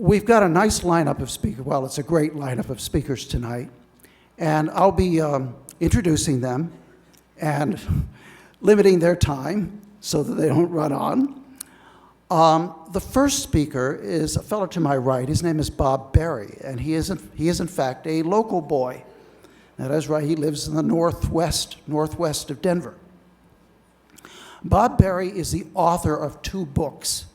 We've got a nice lineup of speakers. Well, it's a great lineup of speakers tonight. And I'll be introducing them and limiting their time so that they don't run on. The first speaker is a fellow to my right. His name is Bob Berry, and he is in fact a local boy. That is right, he lives in the northwest of Denver. Bob Berry is the author of 2 books,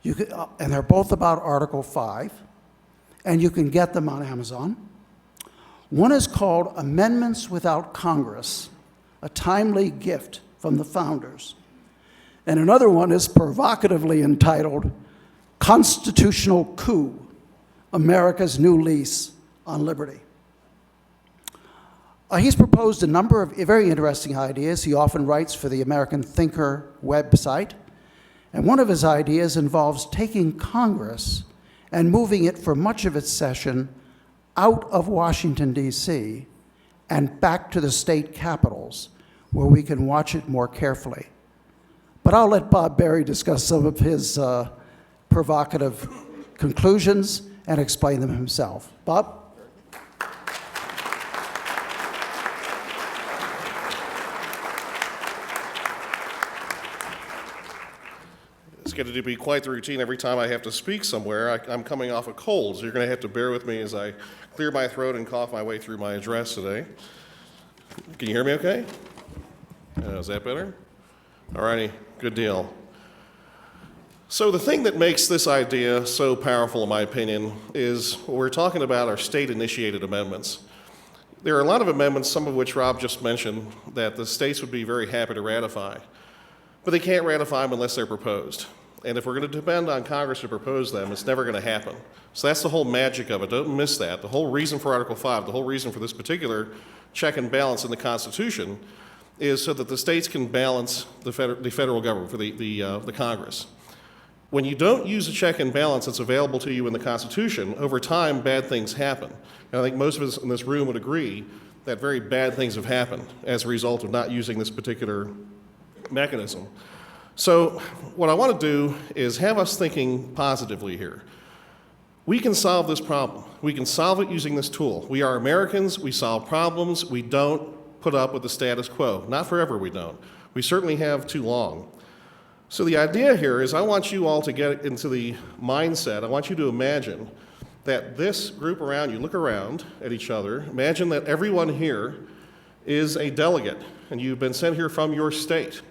and they're both about Article 5, and you can get them on Amazon. One is called Amendments Without Congress, a Timely Gift from the Founders. And another one is provocatively entitled Constitutional Coup, America's New Lease on Liberty. He's proposed a number of very interesting ideas. He often writes for the American Thinker website. And one of his ideas involves taking Congress and moving it for much of its session out of Washington, D.C., and back to the state capitals, where we can watch it more carefully. But I'll let Bob Berry discuss some of his provocative conclusions and explain them himself. Bob? It's going to be quite the routine every time I have to speak somewhere. I'm coming off a cold, so you're going to have to bear with me as I clear my throat and cough my way through my address today. Can you hear me okay? Is that better? All righty, good deal. So the thing that makes this idea so powerful, in my opinion, is what we're talking about are state-initiated amendments. There are a lot of amendments, some of which Rob just mentioned, that the states would be very happy to ratify. But they can't ratify them unless they're proposed. And if we're going to depend on Congress to propose them, it's never going to happen. So that's the whole magic of it. Don't miss that. The whole reason for Article 5, the whole reason for this particular check and balance in the Constitution is so that the states can balance the federal government, for the Congress. When you don't use a check and balance that's available to you in the Constitution, over time, bad things happen. And I think most of us in this room would agree that very bad things have happened as a result of not using this particular mechanism. So what I want to do is have us thinking positively here. We can solve this problem. We can solve it using this tool. We are Americans. We solve problems. We don't put up with the status quo. Not forever, we don't. We certainly have too long. So the idea here is I want you all to get into the mindset. I want you to imagine that this group around you, look around at each other, imagine that everyone here is a delegate, and you've been sent here from your state.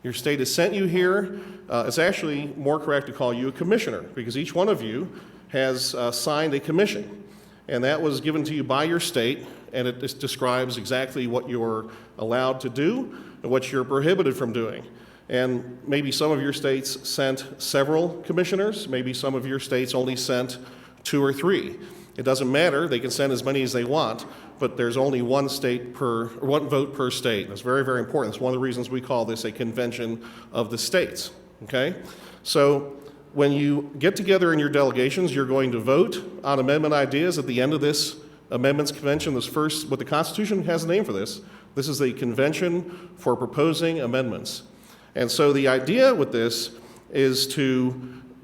Your state has sent you here. It's actually more correct to call you a commissioner, because each one of you has signed a commission, and that was given to you by your state, and it just describes exactly what you're allowed to do and what you're prohibited from doing. And maybe some of your states sent several commissioners, maybe some of your states only sent 2 or 3. It doesn't matter, they can send as many as they want, but there's only one vote per state. That's very, very important. It's one of the reasons we call this a convention of the states, okay? So when you get together in your delegations, you're going to vote on amendment ideas at the end of this amendments convention. What the Constitution has a name for this. This is a convention for proposing amendments. And so the idea with this is to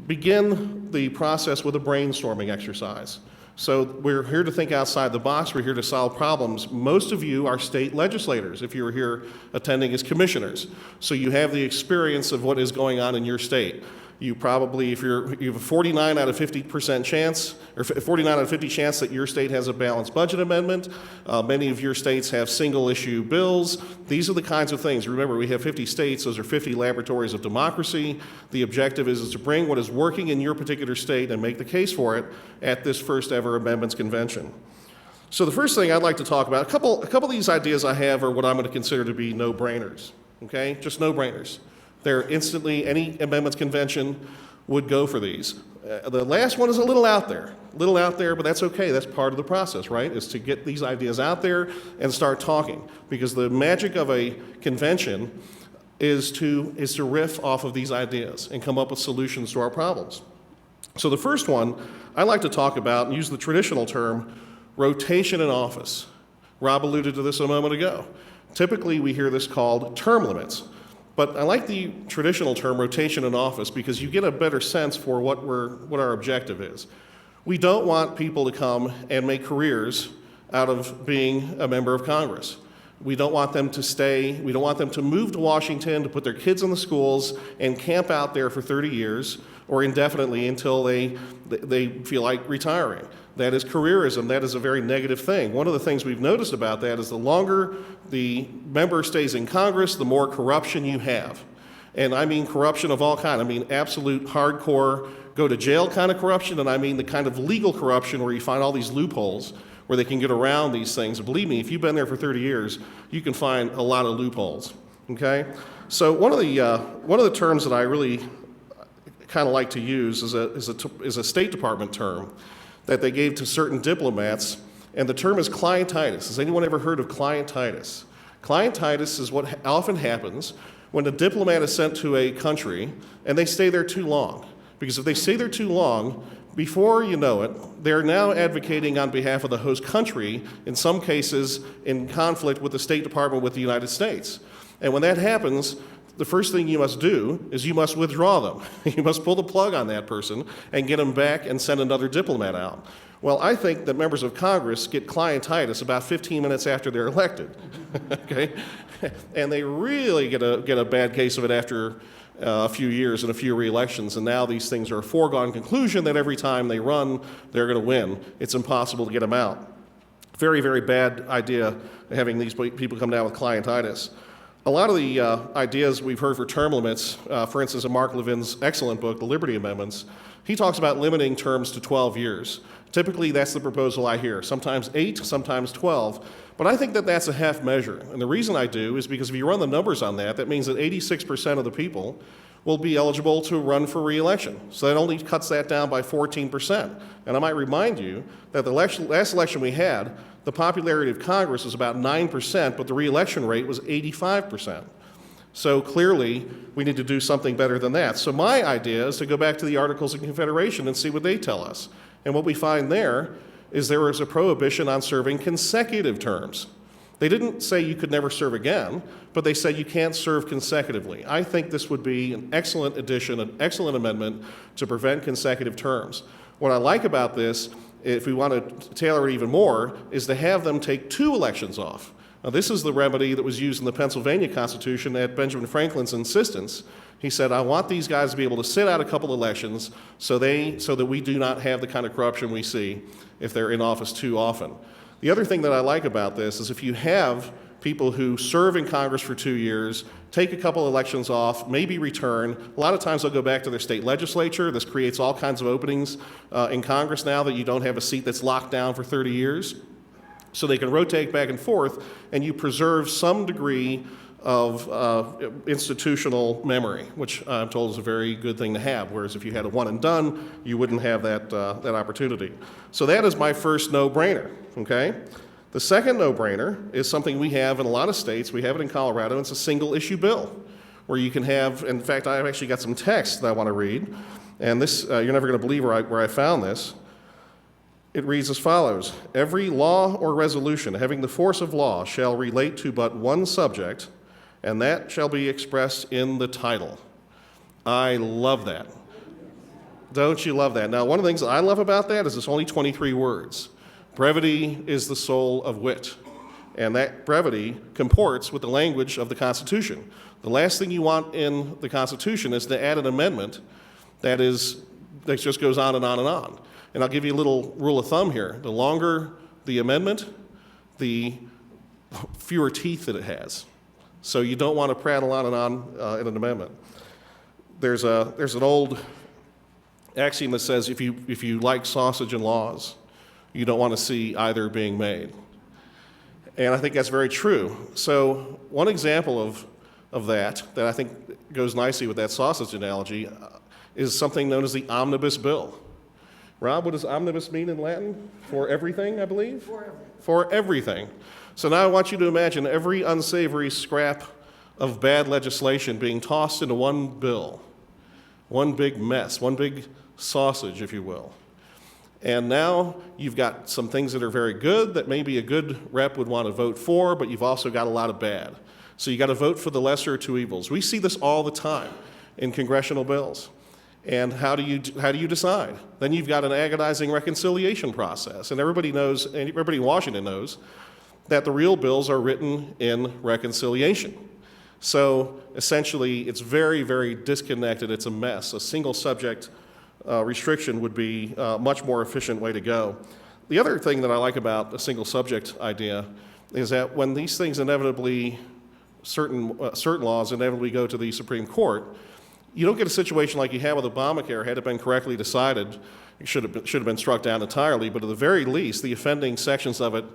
begin the process with a brainstorming exercise. So we're here to think outside the box. We're here to solve problems. Most of you are state legislators if you were here attending as commissioners. So you have the experience of what is going on in your state. You probably, you have a 49 out of 50% chance, or 49 out of 50 chance that your state has a balanced budget amendment. Many of your states have single issue bills. These are the kinds of things. Remember, we have 50 states. Those are 50 laboratories of democracy. The objective is to bring what is working in your particular state and make the case for it at this first ever amendments convention. So the first thing I'd like to talk about, a couple of these ideas I have are what I'm going to consider to be no-brainers, okay? Just no-brainers. They're instantly, any amendments convention would go for these. The last one is a little out there, but that's okay. That's part of the process, right? Is to get these ideas out there and start talking. Because the magic of a convention is to riff off of these ideas and come up with solutions to our problems. So the first one I like to talk about and use the traditional term, rotation in office. Rob alluded to this a moment ago. Typically we hear this called term limits. But I like the traditional term rotation in office because you get a better sense for what our objective is. We don't want people to come and make careers out of being a member of Congress. We don't want them to stay. We don't want them to move to Washington to put their kids in the schools and camp out there for 30 years or indefinitely until they feel like retiring. That is careerism. That is a very negative thing. One of the things we've noticed about that is the longer the member stays in Congress, the more corruption you have. And I mean corruption of all kinds. I mean absolute hardcore, go to jail kind of corruption, and I mean the kind of legal corruption where you find all these loopholes where they can get around these things. And believe me, if you've been there for 30 years, you can find a lot of loopholes, okay? So one of the terms that I really kind of like to use is a State Department term that they gave to certain diplomats, and the term is clientitis. Has anyone ever heard of clientitis? Clientitis is what often happens when a diplomat is sent to a country and they stay there too long. Because if they stay there too long, before you know it, they're now advocating on behalf of the host country, in some cases in conflict with the State Department with the United States. And when that happens, the first thing you must do is you must withdraw them. You must pull the plug on that person and get them back and send another diplomat out. Well, I think that members of Congress get clientitis about 15 minutes after they're elected, okay? And they really get a bad case of it after a few years and a few re-elections, and now these things are a foregone conclusion that every time they run, they're going to win. It's impossible to get them out. Very, very bad idea having these people come down with clientitis. A lot of the ideas we've heard for term limits, for instance, in Mark Levin's excellent book, The Liberty Amendments, he talks about limiting terms to 12 years. Typically, that's the proposal I hear, sometimes 8, sometimes 12. But I think that that's a half measure. And the reason I do is because if you run the numbers on that, that means that 86% of the people will be eligible to run for re-election. So that only cuts that down by 14%. And I might remind you that the last election we had, the popularity of Congress was about 9%, but the re-election rate was 85%. So clearly, we need to do something better than that. So my idea is to go back to the Articles of Confederation and see what they tell us. And what we find there is a prohibition on serving consecutive terms. They didn't say you could never serve again, but they said you can't serve consecutively. I think this would be an excellent addition, an excellent amendment to prevent consecutive terms. What I like about this, if we want to tailor it even more, is to have them take 2 elections off. Now, this is the remedy that was used in the Pennsylvania Constitution at Benjamin Franklin's insistence. He said, I want these guys to be able to sit out a couple elections so that we do not have the kind of corruption we see if they're in office too often. The other thing that I like about this is if you have people who serve in Congress for 2 years, take a couple elections off, maybe return, a lot of times they'll go back to their state legislature. This creates all kinds of openings in Congress now that you don't have a seat that's locked down for 30 years. So they can rotate back and forth, and you preserve some degree of institutional memory, which I'm told is a very good thing to have, whereas if you had a one and done, you wouldn't have that opportunity. So that is my first no-brainer, okay? The second no-brainer is something we have in a lot of states. We have it in Colorado. It's a single-issue bill where you can have, in fact, I've actually got some text that I want to read, and this, you're never going to believe where I found this. It reads as follows: every law or resolution having the force of law shall relate to but one subject, and that shall be expressed in the title. I love that. Don't you love that? Now, one of the things that I love about that is it's only 23 words. Brevity is the soul of wit. And that brevity comports with the language of the Constitution. The last thing you want in the Constitution is to add an amendment that just goes on and on and on. And I'll give you a little rule of thumb here. The longer the amendment, the fewer teeth that it has. So you don't want to prattle on and on in an amendment. There's an old axiom that says if you like sausage and laws, you don't want to see either being made. And I think that's very true. So one example of that I think goes nicely with that sausage analogy is something known as the omnibus bill. Rob, what does omnibus mean in Latin? For everything, I believe? For everything. For everything. So now I want you to imagine every unsavory scrap of bad legislation being tossed into one bill, one big mess, one big sausage, if you will. And now you've got some things that are very good that maybe a good rep would want to vote for, but you've also got a lot of bad. So you got to vote for the lesser of two evils. We see this all the time in congressional bills. And how do you decide? Then you've got an agonizing reconciliation process. And everybody knows, and everybody in Washington knows, that the real bills are written in reconciliation. So essentially, it's very, very disconnected. It's a mess. A single subject restriction would be a much more efficient way to go. The other thing that I like about a single subject idea is that when these things inevitably, certain laws inevitably go to the Supreme Court, you don't get a situation like you had with Obamacare. Had it been correctly decided, it should have been struck down entirely, but at the very least, the offending sections of it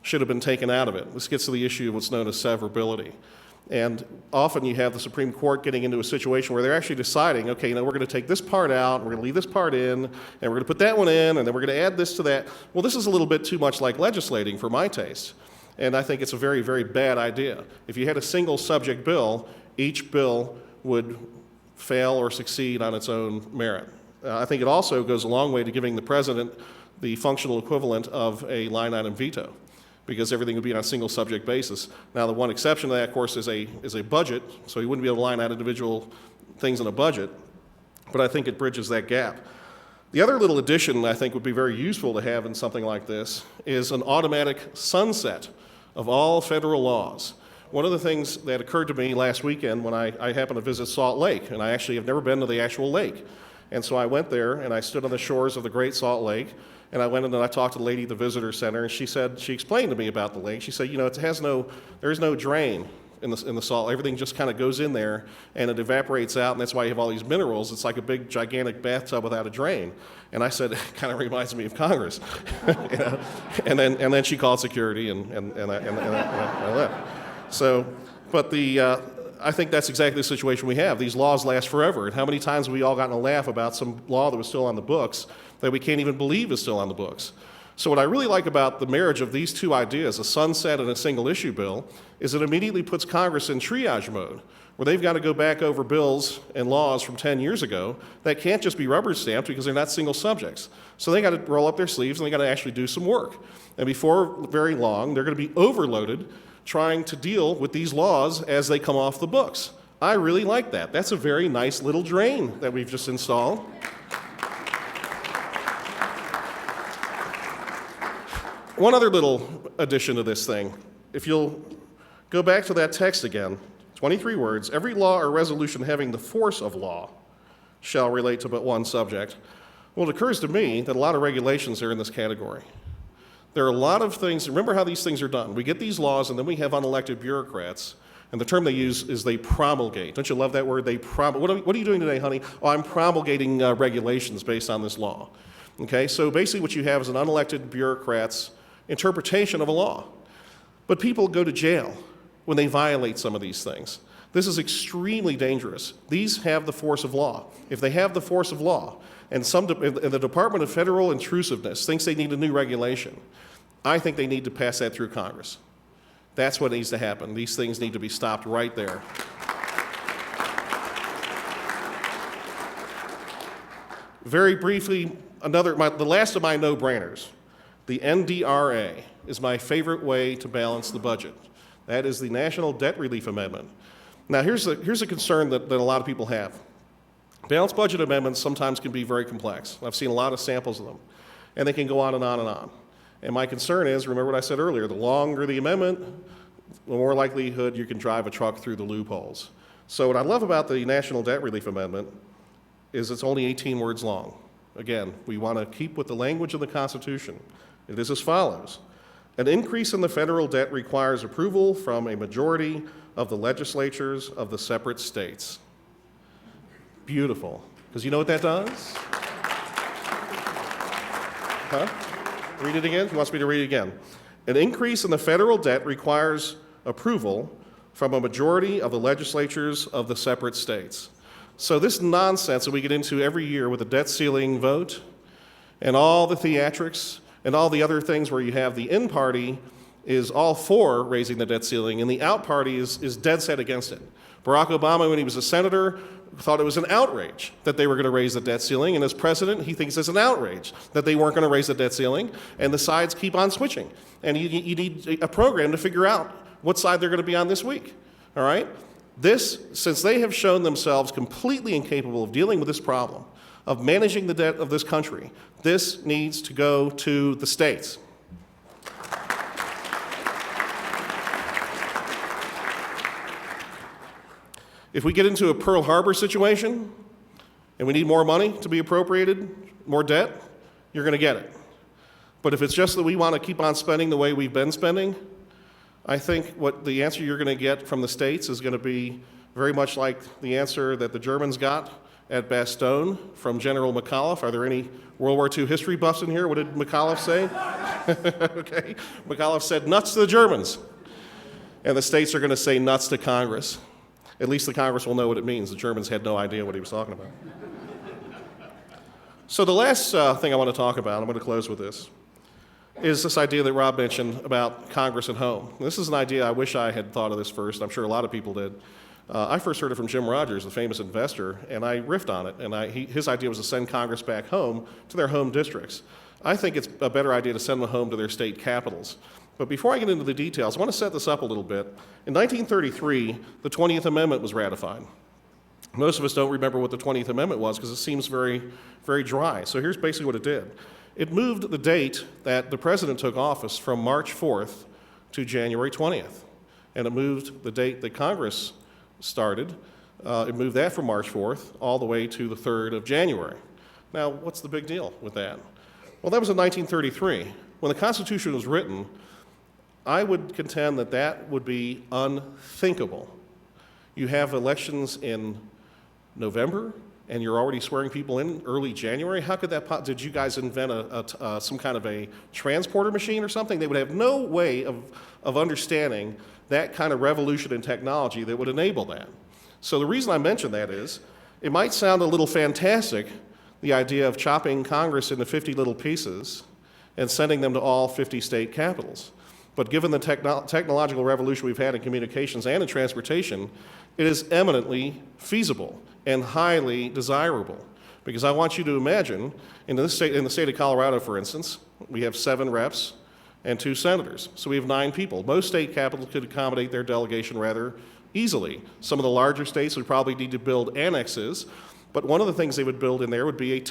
should have been taken out of it. This gets to the issue of what's known as severability. And often you have the Supreme Court getting into a situation where they're actually deciding, okay, we're going to take this part out, we're going to leave this part in, and we're going to put that one in, and then we're going to add this to that. Well, this is a little bit too much like legislating for my taste. And I think it's a very, very bad idea. If you had a single subject bill, each bill would fail or succeed on its own merit. I think it also goes a long way to giving the president the functional equivalent of a line item veto, because everything would be on a single subject basis. Now, the one exception to that, of course, is a budget, so you wouldn't be able to line out individual things in a budget, but I think it bridges that gap. The other little addition I think would be very useful to have in something like this is an automatic sunset of all federal laws. One of the things that occurred to me last weekend when I happened to visit Salt Lake, and I actually have never been to the actual lake, and so I went there and I stood on the shores of the Great Salt Lake, and I went in and I talked to the lady at the visitor center, and she explained to me about the lake. She said, there's no drain in the salt. Everything just kind of goes in there and it evaporates out, and that's why you have all these minerals. It's like a big, gigantic bathtub without a drain. And I said, it kind of reminds me of Congress. And then she called security and I left. So, but I think that's exactly the situation we have. These laws last forever. And how many times have we all gotten a laugh about some law that was still on the books that we can't even believe is still on the books? So what I really like about the marriage of these two ideas, a sunset and a single issue bill, is it immediately puts Congress in triage mode, where they've got to go back over bills and laws from 10 years ago that can't just be rubber stamped because they're not single subjects. So they got to roll up their sleeves and they got to actually do some work. And before very long, they're going to be overloaded trying to deal with these laws as they come off the books. I really like that. That's a very nice little drain that we've just installed. One other little addition to this thing. If you'll go back to that text again, 23 words, every law or resolution having the force of law shall relate to but one subject. Well, it occurs to me that a lot of regulations are in this category. There are a lot of things, remember how these things are done. We get these laws and then we have unelected bureaucrats, and the term they use is they promulgate. Don't you love that word? They promulgate. What are you doing today, honey? Oh, I'm promulgating regulations based on this law. Okay, so basically what you have is an unelected bureaucrat's interpretation of a law. But people go to jail when they violate some of these things. This is extremely dangerous. These have the force of law. If they have the force of law, and the Department of Federal Intrusiveness thinks they need a new regulation, I think they need to pass that through Congress. That's what needs to happen. These things need to be stopped right there. Very briefly, the last of my no-brainers. The NDRA is my favorite way to balance the budget. That is the National Debt Relief Amendment. Now, here's a concern that a lot of people have. Balanced budget amendments sometimes can be very complex. I've seen a lot of samples of them, and they can go on and on and on. And my concern is, remember what I said earlier, the longer the amendment, the more likelihood you can drive a truck through the loopholes. So what I love about the National Debt Relief Amendment is it's only 18 words long. Again, we want to keep with the language of the Constitution. It is as follows. An increase in the federal debt requires approval from a majority of the legislatures of the separate states. Beautiful. Because you know what that does? Huh? Read it again? He wants me to read it again. An increase in the federal debt requires approval from a majority of the legislatures of the separate states. So this nonsense that we get into every year with the debt ceiling vote and all the theatrics and all the other things where you have the in party is all for raising the debt ceiling, and the out party is dead set against it. Barack Obama, when he was a senator, thought it was an outrage that they were going to raise the debt ceiling, and as president, he thinks it's an outrage that they weren't going to raise the debt ceiling, and the sides keep on switching. And you need a program to figure out what side they're going to be on this week, all right? Since they have shown themselves completely incapable of dealing with this problem, of managing the debt of this country. This needs to go to the states. If we get into a Pearl Harbor situation and we need more money to be appropriated, more debt, you're going to get it. But if it's just that we want to keep on spending the way we've been spending, I think what the answer you're going to get from the states is going to be very much like the answer that the Germans got at Bastogne from General McAuliffe. Are there any World War II history buffs in here? What did McAuliffe say? Okay. McAuliffe said, nuts to the Germans. And the states are going to say nuts to Congress. At least the Congress will know what it means. The Germans had no idea what he was talking about. So the last thing I want to talk about, I'm going to close with this, is this idea that Rob mentioned about Congress at home. This is an idea I wish I had thought of this first. I'm sure a lot of people did. I first heard it from Jim Rogers, the famous investor, and I riffed on it. And his idea was to send Congress back home to their home districts. I think it's a better idea to send them home to their state capitals. But before I get into the details, I want to set this up a little bit. In 1933, the 20th Amendment was ratified. Most of us don't remember what the 20th Amendment was because it seems very, very dry. So here's basically what it did. It moved the date that the president took office from March 4th to January 20th. And it moved the date that Congress started. It moved that from March 4th all the way to the 3rd of January. Now, what's the big deal with that? Well, that was in 1933. When the Constitution was written, I would contend that that would be unthinkable. You have elections in November, and you're already swearing people in early January? How could that did you guys invent some kind of a transporter machine or something? They would have no way of understanding that kind of revolution in technology that would enable that. So the reason I mention that is, it might sound a little fantastic, the idea of chopping Congress into 50 little pieces and sending them to all 50 state capitals. But given the technological revolution we've had in communications and in transportation, it is eminently feasible and highly desirable. Because I want you to imagine, in the state of Colorado, for instance, we have 7 reps and 2 senators. So we have 9 people. Most state capitals could accommodate their delegation rather easily. Some of the larger states would probably need to build annexes. But one of the things they would build in there would be not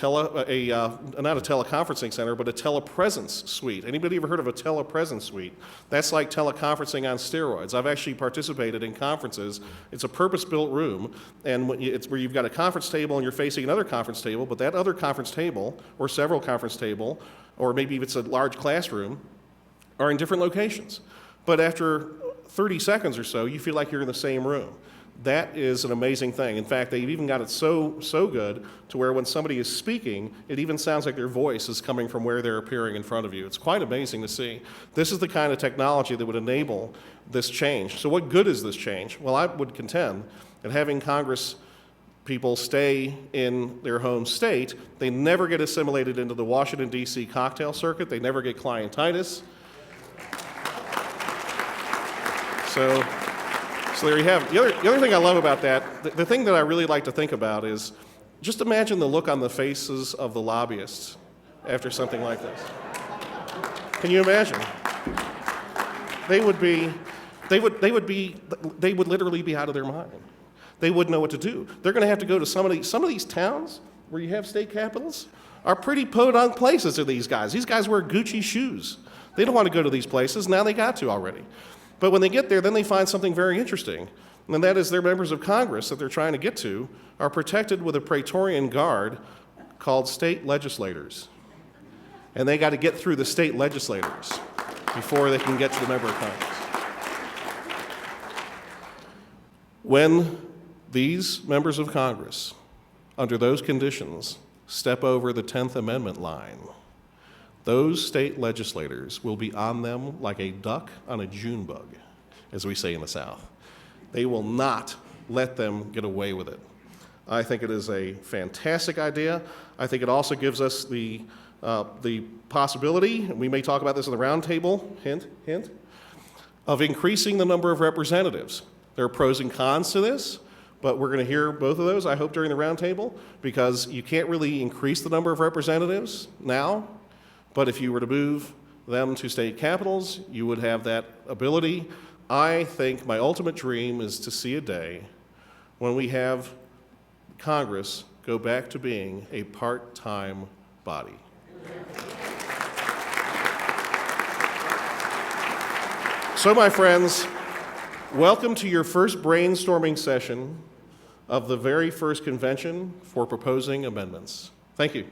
a teleconferencing center, but a telepresence suite. Anybody ever heard of a telepresence suite? That's like teleconferencing on steroids. I've actually participated in conferences. It's a purpose-built room, and it's where you've got a conference table and you're facing another conference table, but that other conference table, or several conference table, or maybe if it's a large classroom, are in different locations. But after 30 seconds or so, you feel like you're in the same room. That is an amazing thing. In fact, they've even got it so good to where when somebody is speaking, it even sounds like their voice is coming from where they're appearing in front of you. It's quite amazing to see. This is the kind of technology that would enable this change. So what good is this change? Well, I would contend that having Congress people stay in their home state, they never get assimilated into the Washington, D.C. cocktail circuit. They never get clientitis. So there you have it. The other thing I love about that, the thing that I really like to think about is just imagine the look on the faces of the lobbyists after something like this. Can you imagine? They would literally be out of their mind. They wouldn't know what to do. They're going to have to go to some of these towns where you have state capitals are pretty podunk places to these guys. These guys wear Gucci shoes. They don't want to go to these places. Now they got to already. But when they get there, then they find something very interesting, and that is their members of Congress that they're trying to get to are protected with a Praetorian Guard called state legislators. And they got to get through the state legislators before they can get to the member of Congress. When these members of Congress, under those conditions, step over the 10th Amendment line, those state legislators will be on them like a duck on a June bug, as we say in the South. They will not let them get away with it. I think it is a fantastic idea. I think it also gives us the possibility, and we may talk about this in the roundtable, hint, hint, of increasing the number of representatives. There are pros and cons to this, but we're going to hear both of those, I hope, during the roundtable, because you can't really increase the number of representatives now. But if you were to move them to state capitals, you would have that ability. I think my ultimate dream is to see a day when we have Congress go back to being a part-time body. So, my friends, welcome to your first brainstorming session of the very first convention for proposing amendments. Thank you.